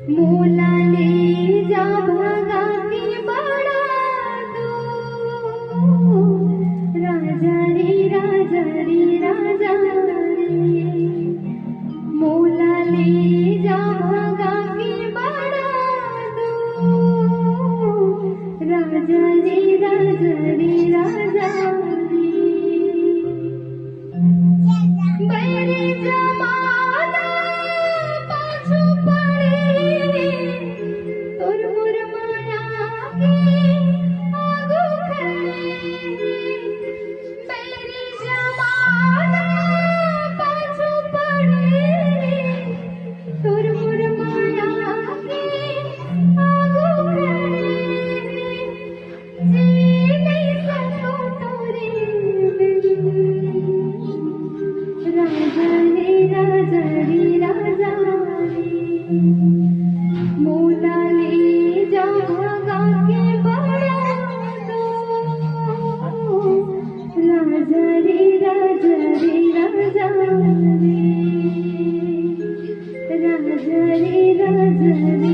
मोलाले जा भागा की बड़ा दो राजा रे राजा रे राजा रे मोलाले जा भागा की बड़ा दो राजा रे राजा रे राजा रे बैरी जमाना पाछू पड़े तोर मोर माया के आगू खड़े बैरी जमाना पाछू पड़े तोर मोर माया के आगू खड़े जी नहीं सको तोरे राजा रे राजा रे राजा रे मोलाले जा भागा के बड़ा दो राजा रे राजा रे राजा रे राजा रे राजा रे